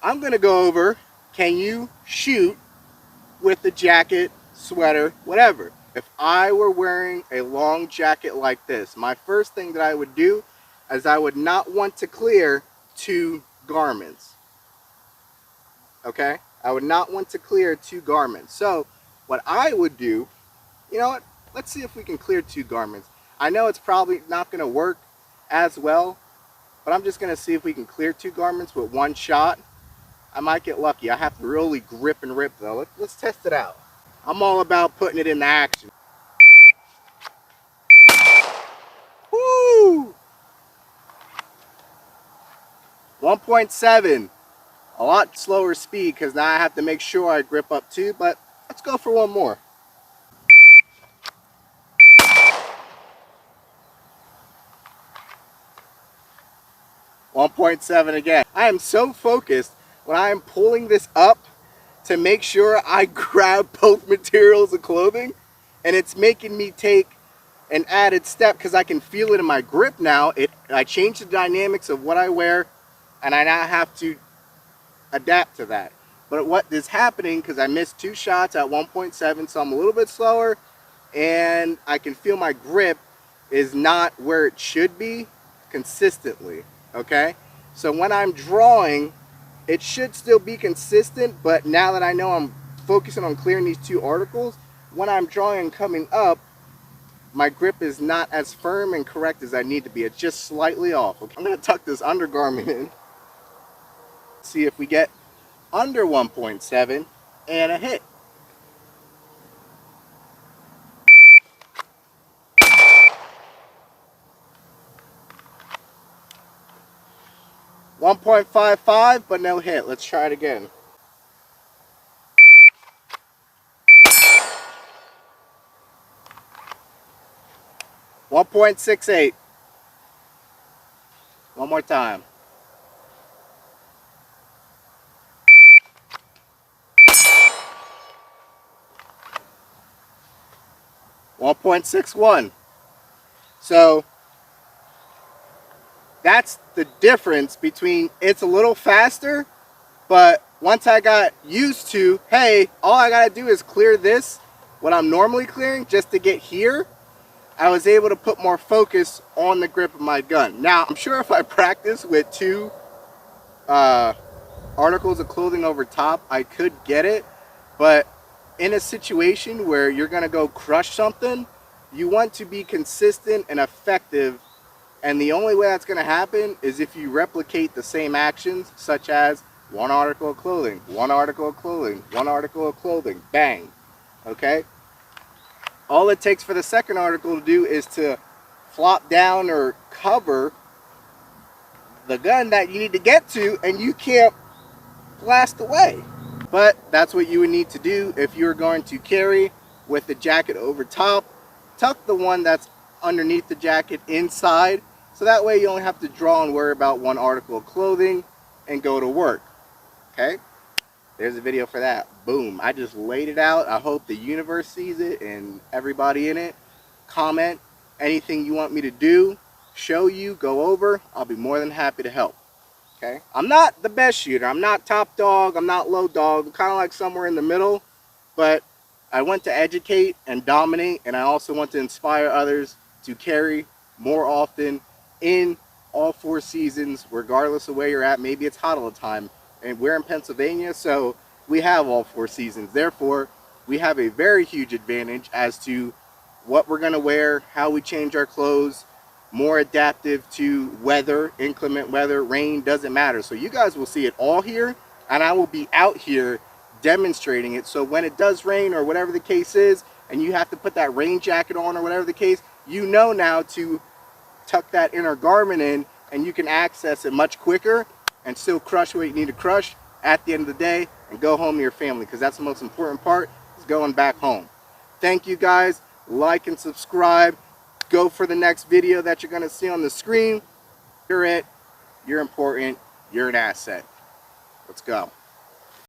I'm going to go over, can you shoot with a jacket, sweater, whatever? If I were wearing a long jacket like this, my first thing that I would do is I would not want to clear 2 garments. Okay? I would not want to clear 2 garments. So what I would do, you know what? Let's see if we can clear 2 garments. I know it's probably not going to work as well, but I'm just going to see if we can clear 2 garments with one shot. I might get lucky. I have to really grip and rip though. Let's test it out. I'm all about putting it into action. Woo! 1.7. A lot slower speed because now I have to make sure I grip up too, but let's go for one more. .7 again. I am so focused when I am pulling this up to make sure I grab both materials of clothing, and it's making me take an added step because I can feel it in my grip now. I changed the dynamics of what I wear, and I now have to adapt to that. But what is happening, because I missed 2 shots at 1.7, so I'm a little bit slower, and I can feel my grip is not where it should be consistently. Okay, so when I'm drawing, it should still be consistent, but now that I know I'm focusing on clearing these 2 articles, when I'm drawing and coming up, my grip is not as firm and correct as I need to be. It's just slightly off. Okay? I'm going to tuck this undergarment in, see if we get under 1.7 and a hit. .55, but no hit. Let's try it again. .68. One more time. 1.61. So that's the difference between, it's a little faster, but once I got used to, hey, all I gotta do is clear this, what I'm normally clearing, just to get here, I was able to put more focus on the grip of my gun. Now, I'm sure if I practice with 2 articles of clothing over top, I could get it, but in a situation where you're gonna go crush something, you want to be consistent and effective, and the only way that's gonna happen is if you replicate the same actions, such as 1 article of clothing, 1 article of clothing, 1 article of clothing, bang. Okay? All it takes for the second article to do is to flop down or cover the gun that you need to get to, and you can't blast away. But that's what you would need to do if you're going to carry with the jacket over top. Tuck the one that's underneath the jacket inside, so that way you only have to draw and worry about 1 article of clothing and go to work. Okay? There's a video for that. Boom. I just laid it out. I hope the universe sees it and everybody in it. Comment anything you want me to do, show you, go over. I'll be more than happy to help. Okay? I'm not the best shooter. I'm not top dog. I'm not low dog. I'm kind of like somewhere in the middle. But I want to educate and dominate, and I also want to inspire others to carry more often in all 4 seasons, regardless of where you're at. Maybe it's hot all the time, and we're in Pennsylvania, so we have all 4 seasons. Therefore, we have a very huge advantage as to what we're going to wear, how we change our clothes, more adaptive to weather, inclement weather, rain, doesn't matter. So you guys will see it all here, and I will be out here demonstrating it. So when it does rain or whatever the case is, and you have to put that rain jacket on or whatever the case, you know now to tuck that inner garment in, and you can access it much quicker and still crush what you need to crush at the end of the day and go home to your family, because that's the most important part, is going back home. Thank you guys. Like and subscribe. Go for the next video that you're going to see on the screen. You're it. You're important. You're an asset. Let's go.